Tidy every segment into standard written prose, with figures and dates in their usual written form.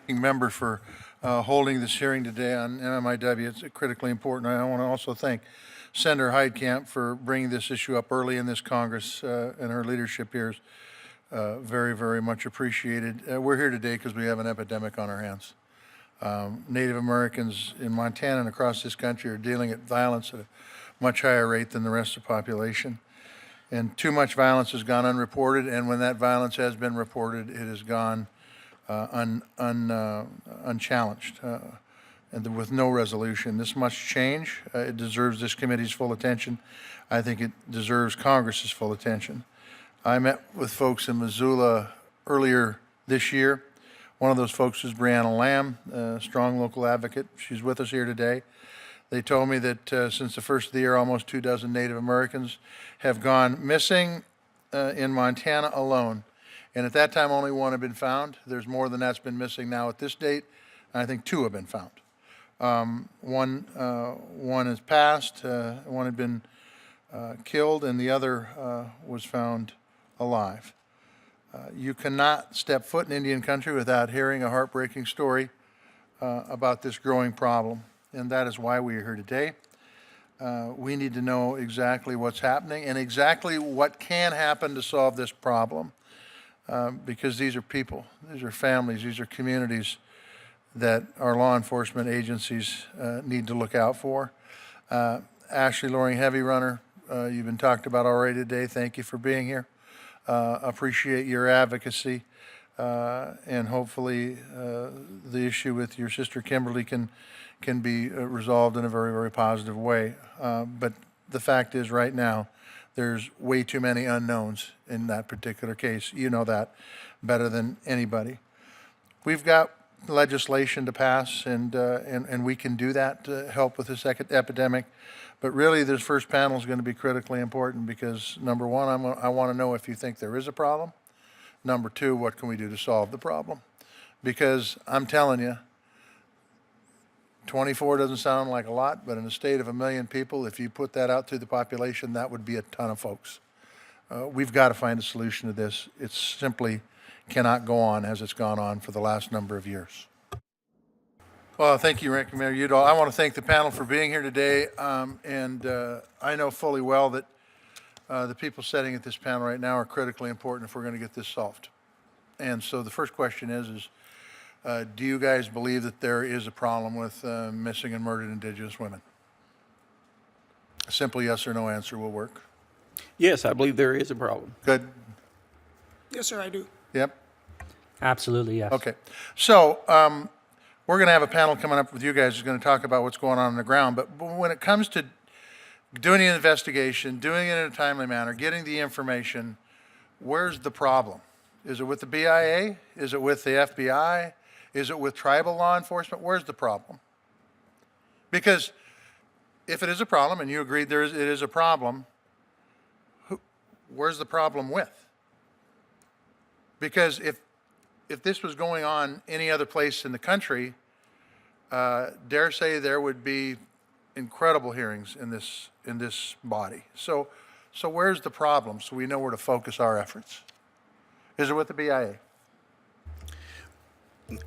member for holding this hearing today on MMIW. It's critically important. I want to also thank Senator Heidkamp for bringing this issue up early in this Congress, and her leadership here is very, very much appreciated. We're here today because we have an epidemic on our hands. Native Americans in Montana and across this country are dealing with violence at a much higher rate than the rest of the population. And too much violence has gone unreported, and when that violence has been reported, it has gone unchallenged and with no resolution. This must change. It deserves this committee's full attention. I think it deserves Congress's full attention. I met with folks in Missoula earlier this year. One of those folks is Brianna Lamb, a strong local advocate. She's with us here today. They told me that since the first of the year, almost 24 Native Americans have gone missing in Montana alone. And at that time, only one had been found. There's more than that's been missing now at this date. I think 2 have been found. One has passed, one had been killed, and the other was found alive. You cannot step foot in Indian country without hearing a heartbreaking story about this growing problem, and that is why we are here today. We need to know exactly what's happening and exactly what can happen to solve this problem, because these are people, these are families, these are communities that our law enforcement agencies need to look out for. Ashley Loring, Heavy Runner, you've been talked about already today. Thank you for being here. Appreciate your advocacy, and hopefully the issue with your sister Kimberly can be resolved in a very, very positive way. But the fact is, right now, there's way too many unknowns in that particular case. You know that better than anybody. We've got legislation to pass, and we can do that to help with this epidemic. But really, this first panel is going to be critically important because, number one, I want to know if you think there is a problem. Number two, what can we do to solve the problem? Because I'm telling you, 24 doesn't sound like a lot, but in a state of 1 million people, if you put that out to the population, that would be a ton of folks. We've got to find a solution to this. It simply cannot go on as it's gone on for the last number of years. Well, thank you, Ranking Member Udall. I want to thank the panel for being here today, and I know fully well that the people sitting at this panel right now are critically important if we're going to get this solved. And so the first question is do you guys believe that there is a problem with missing and murdered Indigenous women? A simple yes or no answer will work. Yes, I believe there is a problem. Good. Yes, sir, I do. Yep. Absolutely, yes. Okay. So we're going to have a panel coming up with you guys who's going to talk about what's going on the ground. But when it comes to doing an investigation, doing it in a timely manner, getting the information, where's the problem? Is it with the BIA? Is it with the FBI? Is it with tribal law enforcement? Where's the problem? Because if it is a problem, and you agreed it is a problem, where's the problem with? Because if this was going on any other place in the country, dare say there would be incredible hearings in this body. So where's the problem? So we know where to focus our efforts. Is it with the BIA?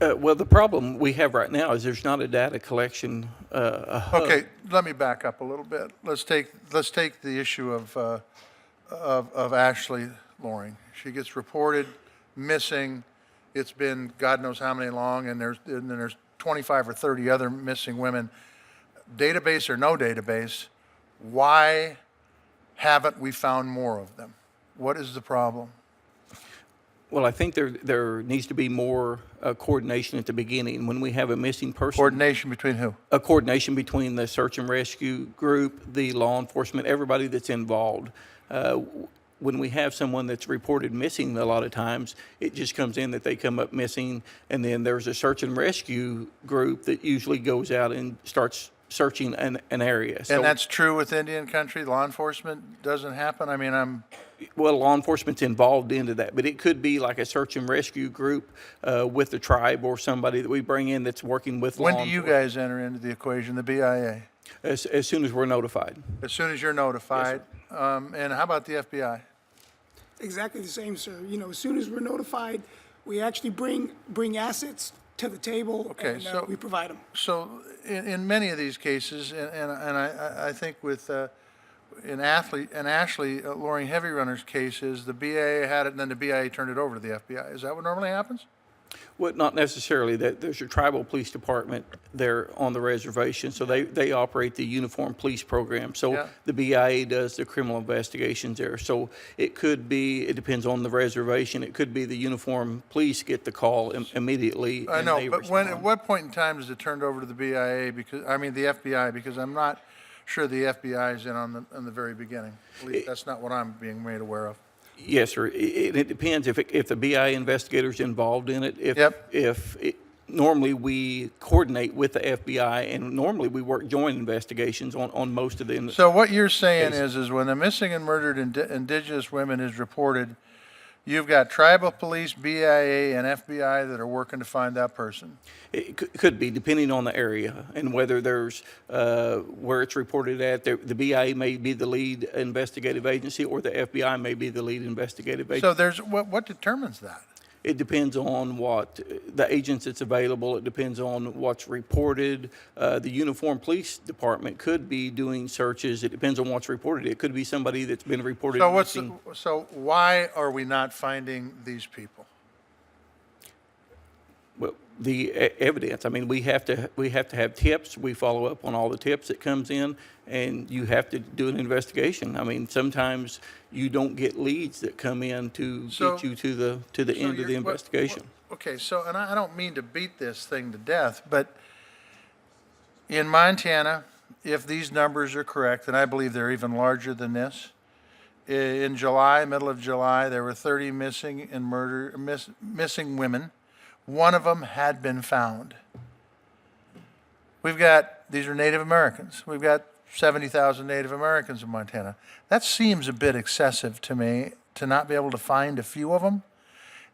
Well, the problem we have right now is there's not a data collection hub. Okay, let me back up a little bit. Let's take the issue of Ashley Loring. She gets reported missing. It's been God knows how many long, and there's 25 or 30 other missing women. Database or no database, why haven't we found more of them? What is the problem? Well, I think there needs to be more coordination at the beginning. When we have a missing person. Coordination between who? A coordination between the search and rescue group, the law enforcement, everybody that's involved. When we have someone that's reported missing, a lot of times it just comes in that they come up missing, and then there's a search and rescue group that usually goes out and starts searching an area. And that's true with Indian country? Law enforcement doesn't happen? I mean, well, law enforcement's involved into that, but it could be like a search and rescue group with the tribe or somebody that we bring in that's working with law enforcement. When do you guys enter into the equation, the BIA? As soon as we're notified. As soon as you're notified. Yes, and how about the FBI? Exactly the same, sir. You know, as soon as we're notified, we actually bring assets to the table, Okay, and so- we provide them. So in many of these cases, and I think with, in Ashley, Loring Heavy Runner's cases, the BIA had it and then the BIA turned it over to the FBI. Is that what normally happens? Well, not necessarily. That there's a tribal police department there on the reservation, so they operate the uniform police program. So Yeah. the BIA does the criminal investigations there. So it could be, it depends on the reservation. It could be the uniform police get the call immediately. I and know, they but when, at respond. what point in time is it turned over to the BIA because, I mean, the FBI, because I'm not sure the FBI is in on the very beginning. At least that's not what I'm being made aware of. Yes, sir. It depends if the BIA investigator's involved in it. Yep. Normally we coordinate with the FBI, and normally we work joint investigations on most of the. So what you're saying Case. is when a missing and murdered indigenous women is reported, you've got tribal police, BIA, and FBI that are working to find that person. It could be, depending on the area and whether there's, where it's reported at. The BIA may be the lead investigative agency, or the FBI may be the lead investigative agency. So there's, what determines that? It depends on what, the agents that's available. It depends on what's reported. The uniform police department could be doing searches. It depends on what's reported. It could be somebody that's been reported So what's, missing. so why are we not finding these people? Well, the evidence, I mean, we have to have tips. We follow up on all the tips that comes in, and you have to do an investigation. I mean, sometimes you don't get leads that come in to So- get you to the So end of you're- the investigation. Okay, so, and I don't mean to beat this thing to death, but in Montana, if these numbers are correct, and I believe they're even larger than this, in July, middle of July, there were 30 missing and missing women. One of them had been found. We've got, these are Native Americans. We've got 70,000 Native Americans in Montana. That seems a bit excessive to me, to not be able to find a few of them.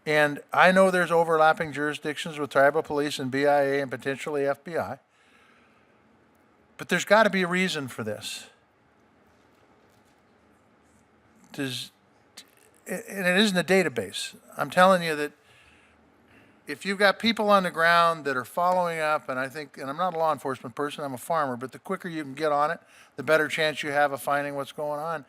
And I know there's overlapping jurisdictions with tribal police and BIA and potentially FBI. But there's got to be a reason for this. And it isn't a database. I'm telling you that if you've got people on the ground that are following up, and I think, and I'm not a law enforcement person, I'm a farmer, but the quicker you can get on it, the better chance you have of finding what's going on.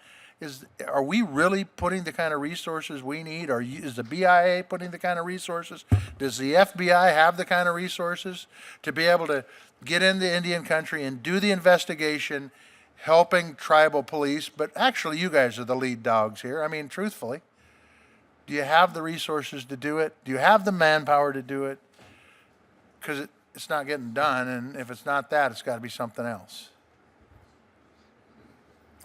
Are we really putting the kind of resources we need? Is the BIA putting the kind of resources? Does the FBI have the kind of resources to be able to get into Indian country and do the investigation, helping tribal police? But actually, you guys are the lead dogs here. I mean, truthfully. Do you have the resources to do it? Do you have the manpower to do it? Because it's not getting done, and if it's not that, it's got to be something else.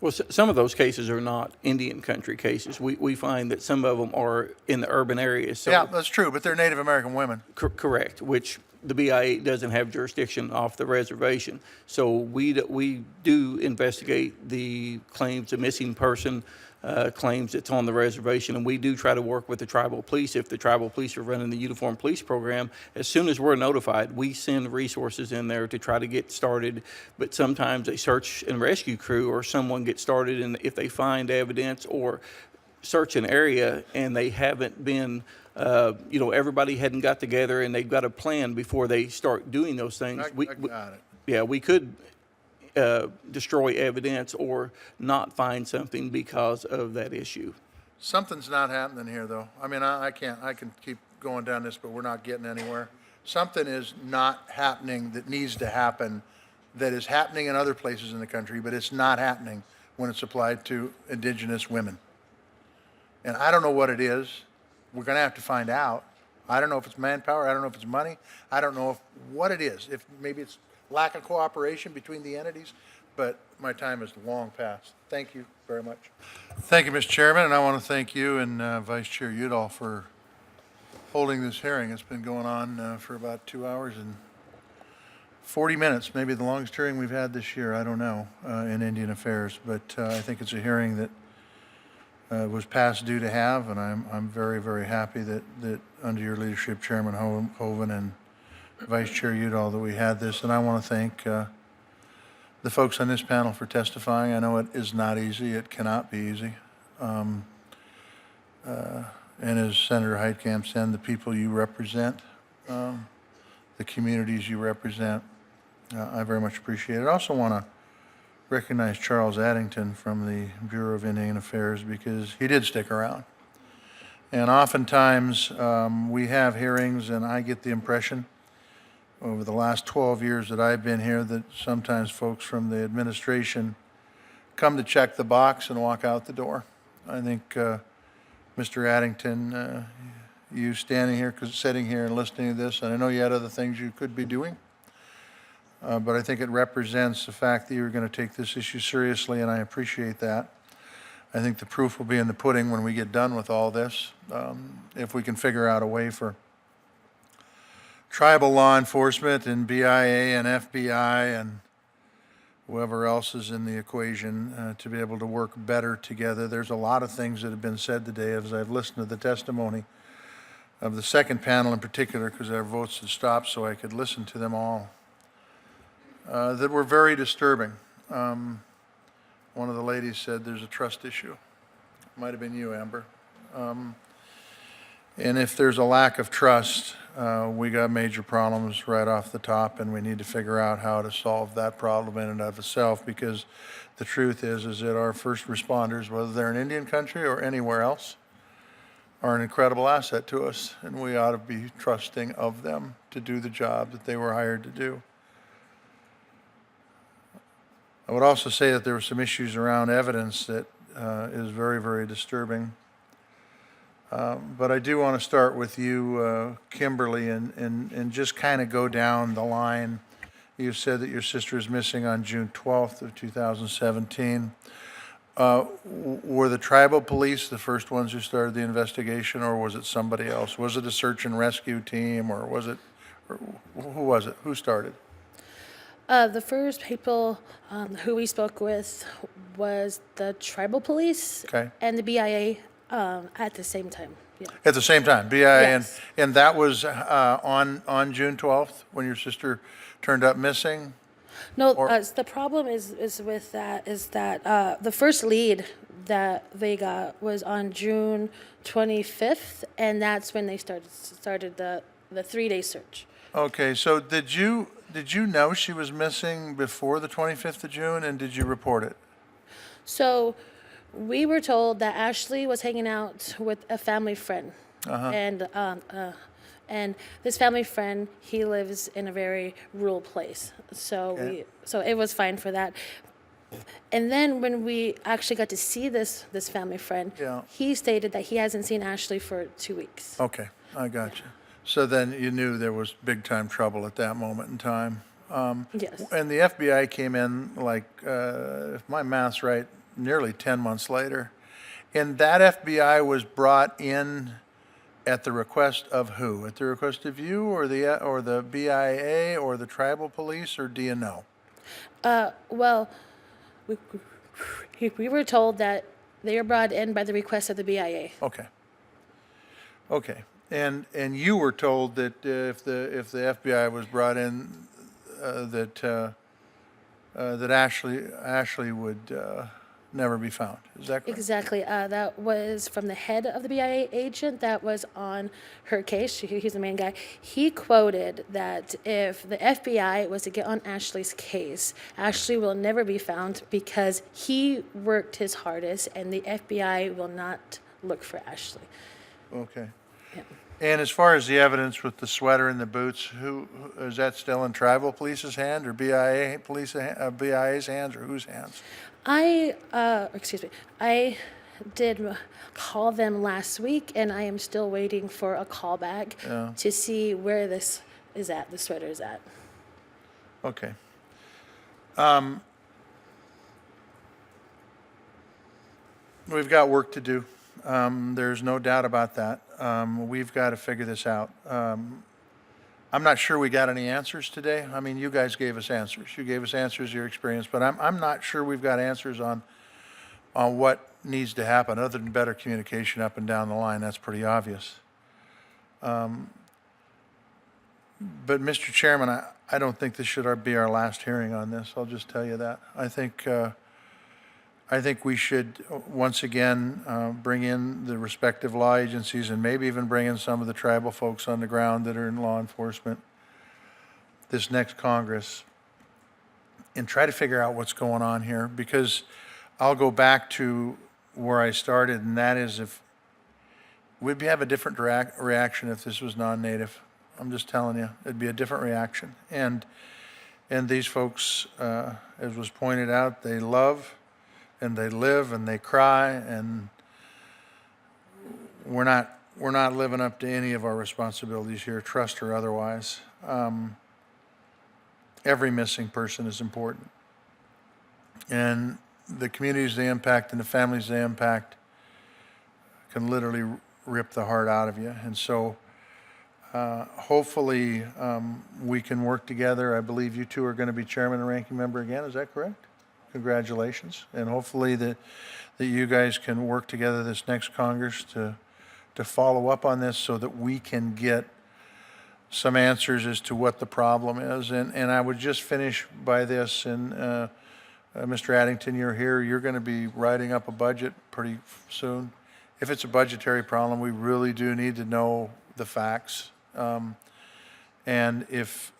Well, some of those cases are not Indian country cases. We find that some of them are in the urban areas. So Yeah, that's true, but they're Native American women. Correct, which the BIA doesn't have jurisdiction off the reservation. So we do investigate the claims of missing person, claims that's on the reservation, and we do try to work with the tribal police. If the tribal police are running the uniform police program, as soon as we're notified, we send resources in there to try to get started. But sometimes a search and rescue crew or someone gets started, and if they find evidence or search an area and they haven't been, everybody hadn't got together and they've got a plan before they start doing those things. I got it. Yeah, we could destroy evidence or not find something because of that issue. Something's not happening here, though. I mean, I can keep going down this, but we're not getting anywhere. Something is not happening that needs to happen, that is happening in other places in the country, but it's not happening when it's applied to indigenous women. And I don't know what it is. We're going to have to find out. I don't know if it's manpower. I don't know if it's money. I don't know what it is. If maybe it's lack of cooperation between the entities, but my time is long past. Thank you very much. Thank you, Mr. Chairman, and I want to thank you and Vice Chair Udall for holding this hearing. It's been going on for about 2 hours and 40 minutes, maybe the longest hearing we've had this year, I don't know, in Indian Affairs, but I think it's a hearing that was past due to have, and I'm very, very happy that under your leadership, Chairman Hoven and Vice Chair Udall, that we had this, and I want to thank the folks on this panel for testifying. I know it is not easy. It cannot be easy. And as Senator Heitkamp said, the people you represent, the communities you represent. I very much appreciate it. I also want to recognize Charles Addington from the Bureau of Indian Affairs because he did stick around. And oftentimes, we have hearings, and I get the impression over the last 12 years that I've been here that sometimes folks from the administration come to check the box and walk out the door. I think Mr. Addington, you standing here, sitting here and listening to this, and I know you had other things you could be doing, but I think it represents the fact that you're going to take this issue seriously, and I appreciate that. I think the proof will be in the pudding when we get done with all this, if we can figure out a way for tribal law enforcement and BIA and FBI and whoever else is in the equation to be able to work better together. There's a lot of things that have been said today as I've listened to the testimony of the second panel in particular, because our votes had stopped so I could listen to them all, that were very disturbing. One of the ladies said there's a trust issue. Might have been you, Amber. And if there's a lack of trust, we got major problems right off the top, and we need to figure out how to solve that problem in and of itself, because the truth is that our first responders, whether they're in Indian country or anywhere else, are an incredible asset to us, and we ought to be trusting of them to do the job that they were hired to do. I would also say that there were some issues around evidence that is very, very disturbing. But I do want to start with you, Kimberly, and just kind of go down the line. You said that your sister is missing on June 12th of 2017. Were the tribal police the first ones who started the investigation, or was it somebody else? Was it a search and rescue team, or was it, or who was it? Who started? The first people who we spoke with was the tribal police Okay. and the BIA at the same time. Yeah. At the same time, BIA, Yes. and that was on June 12th when your sister turned up missing? No, Or- the problem is with that is that the first lead that they got was on June 25th, and that's when they started the 3-day search. Okay, so did you know she was missing before the 25th of June, and did you report it? So we were told that Ashley was hanging out with a family friend. And this family friend, he lives in a very rural place. So Okay. so it was fine for that. And then when we actually got to see this family friend, Yeah. he stated that he hasn't seen Ashley for 2 weeks. Okay, I got you. So then you knew there was big-time trouble at that moment in time. Yes. And the FBI came in, like, if my math's right, nearly 10 months later. And that FBI was brought in at the request of who? At the request of you, or the BIA, or the tribal police, or do you know? Well, we were told that they were brought in by the request of the BIA. Okay. Okay. And you were told that if the FBI was brought in, that Ashley would never be found. Is that correct? Exactly. That was from the head of the BIA agent that was on her case. He's the main guy. He quoted that if the FBI was to get on Ashley's case, Ashley will never be found because he worked his hardest and the FBI will not look for Ashley. Okay. Yeah. And as far as the evidence with the sweater and the boots, who is that still in tribal police's hand, or BIA's hands, or whose hands? I did call them last week, and I am still waiting for a call back to see where this is at, the sweater is at. Okay. We've got work to do. There's no doubt about that. We've got to figure this out. I'm not sure we got any answers today. I mean, you guys gave us answers. You gave us answers, your experience, but I'm not sure we've got answers on what needs to happen, other than better communication up and down the line. That's pretty obvious. But Mr. Chairman, I don't think this should be our last hearing on this. I'll just tell you that. I think we should, once again, bring in the respective law agencies and maybe even bring in some of the tribal folks on the ground that are in law enforcement this next Congress and try to figure out what's going on here, because I'll go back to where I started, and that is if we'd have a different reaction if this was non-native. I'm just telling you, it'd be a different reaction. And these folks, as was pointed out, they love and they live and they cry, and we're not living up to any of our responsibilities here, trust or otherwise. Every missing person is important. And the communities they impact and the families they impact can literally rip the heart out of you. And so hopefully we can work together. I believe you two are going to be chairman and ranking member again. Is that correct? Congratulations. And hopefully that you guys can work together this next Congress to follow up on this so that we can get some answers as to what the problem is. And I would just finish by this, and Mr. Addington, you're here, you're going to be writing up a budget pretty soon. If it's a budgetary problem, we really do need to know the facts. And if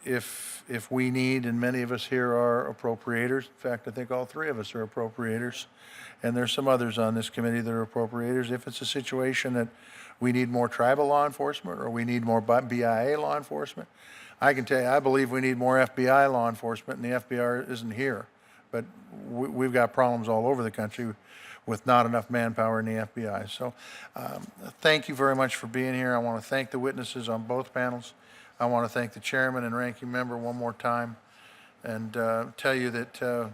we need, and many of us here are appropriators, in fact, I think all three of us are appropriators, and there's some others on this committee that are appropriators. If it's a situation that we need more tribal law enforcement or we need more BIA law enforcement, I can tell you, I believe we need more FBI law enforcement, and the FBI isn't here. But we've got problems all over the country with not enough manpower in the FBI. So thank you very much for being here. I want to thank the witnesses on both panels. I want to thank the chairman and ranking member one more time, and tell you that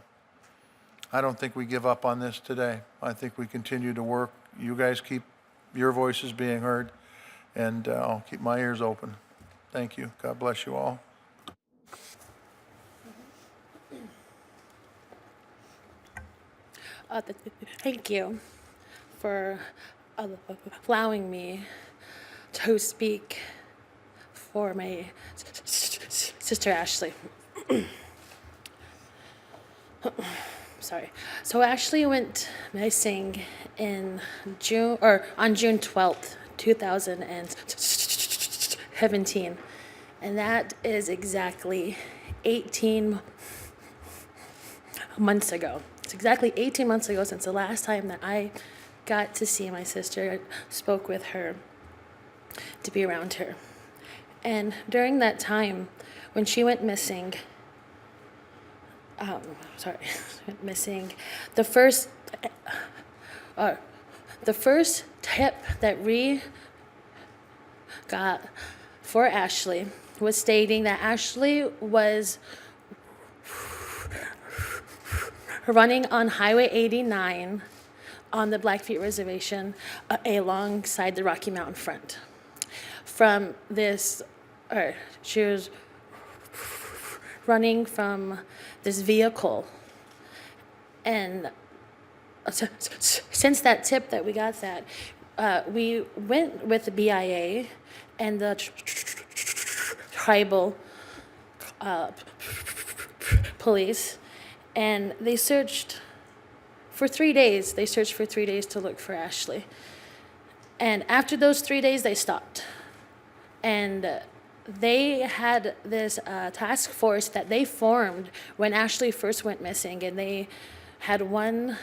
I don't think we give up on this today. I think we continue to work. You guys keep your voices being heard, and I'll keep my ears open. Thank you. God bless you all. Thank you for allowing me to speak for my sister Ashley. Sorry. So Ashley went missing in June, or on June 12th, 2017. And that is exactly 18 months ago. It's exactly 18 months ago since the last time that I got to see my sister, spoke with her, to be around her. And during that time, when she went missing, the first tip that we got for Ashley was stating that Ashley was running on Highway 89 on the Blackfeet Reservation alongside the Rocky Mountain front. From this, she was running from this vehicle. And since that tip that we got that, we went with the BIA and the tribal police, and they searched for 3 days. They searched for 3 days to look for Ashley. And after those 3 days, they stopped. And they had this task force that they formed when Ashley first went missing, and they had one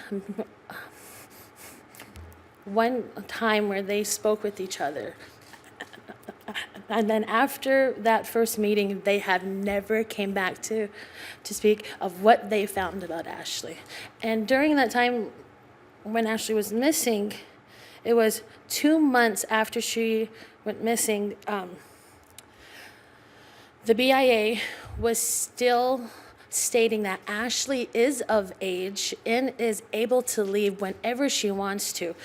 time where they spoke with each other. And then after that first meeting, they have never came back to speak of what they found about Ashley. And during that time when Ashley was missing, it was 2 months after she went missing, the BIA was still stating that Ashley is of age and is able to leave whenever she wants to.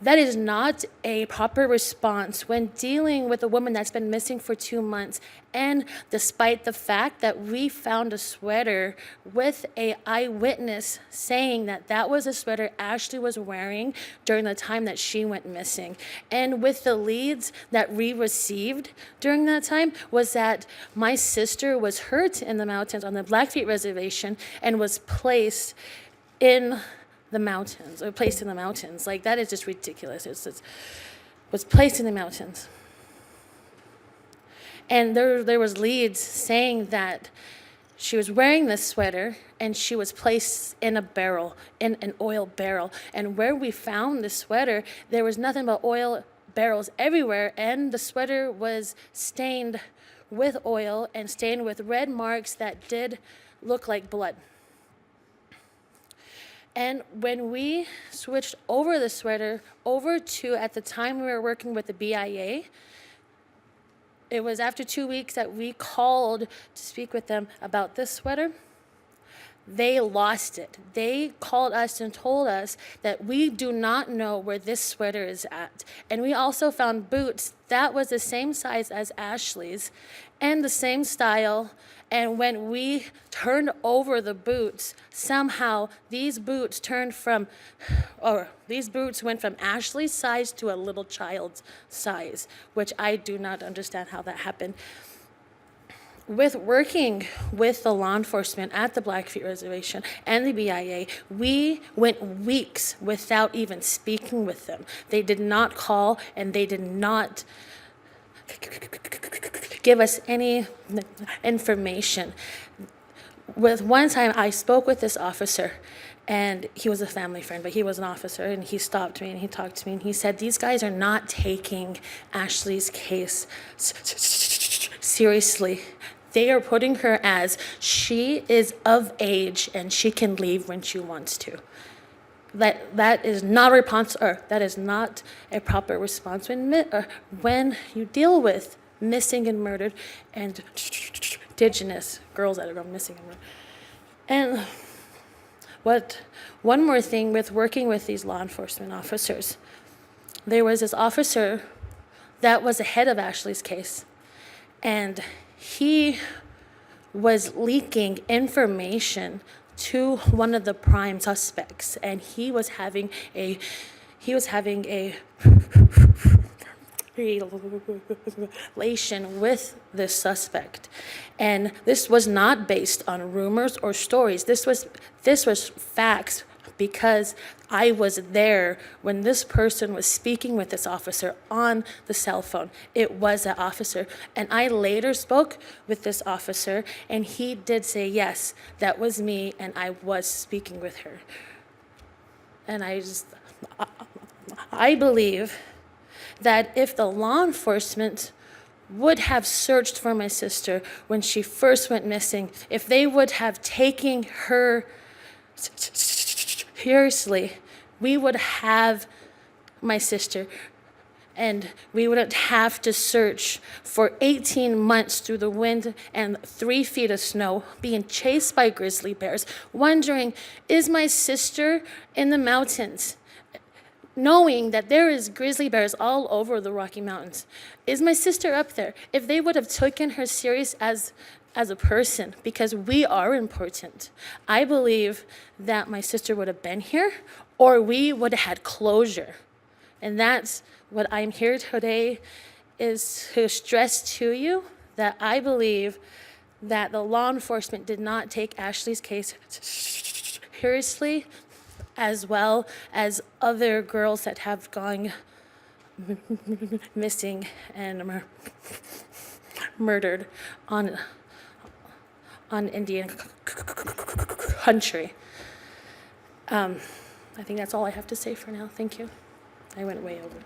That is not a proper response when dealing with a woman that's been missing for 2 months, and despite the fact that we found a sweater with an eyewitness saying that that was a sweater Ashley was wearing during the time that she went missing. And with the leads that we received during that time was that my sister was hurt in the mountains on the Blackfeet Reservation and was placed in the mountains, or placed in the mountains. Like, that is just ridiculous. It was placed in the mountains. And there was leads saying that she was wearing this sweater and she was placed in a barrel, in an oil barrel. And where we found the sweater, there was nothing but oil barrels everywhere, and the sweater was stained with oil and stained with red marks that did look like blood. And when we switched over the sweater over to, at the time we were working with the BIA, it was after 2 weeks that we called to speak with them about this sweater. They lost it. They called us and told us that we do not know where this sweater is at. And we also found boots that was the same size as Ashley's and the same style. And when we turned over the boots, somehow these boots went from Ashley's size to a little child's size, which I do not understand how that happened. With working with the law enforcement at the Blackfeet Reservation and the BIA, we went weeks without even speaking with them. They did not call and they did not give us any information. With one time, I spoke with this officer, and he was a family friend, but he was an officer, and he stopped me and he talked to me and he said, "These guys are not taking Ashley's case seriously. They are putting her as she is of age and she can leave when she wants to." That is not a proper response when you deal with missing and murdered and indigenous girls that are gone missing and murdered. And one more thing with working with these law enforcement officers, there was this officer that was the head of Ashley's case, and he was leaking information to one of the prime suspects, and he was having a relation with this suspect. And this was not based on rumors or stories. This was facts, because I was there when this person was speaking with this officer on the cell phone. It was that officer. And I later spoke with this officer, and he did say, yes, that was me, and I was speaking with her. And I believe that if the law enforcement would have searched for my sister when she first went missing, if they would have taken her seriously, we would have my sister, and we wouldn't have to search for 18 months through the wind and 3 feet of snow, being chased by grizzly bears, wondering, is my sister in the mountains? Knowing that there is grizzly bears all over the Rocky Mountains. Is my sister up there? If they would have taken her serious as a person, because we are important, I believe that my sister would have been here, or we would have had closure. And that's what I'm here today, is to stress to you that I believe that the law enforcement did not take Ashley's case seriously, as well as other girls that have gone missing and murdered on Indian country. I think that's all I have to say for now. Thank you. I went way over.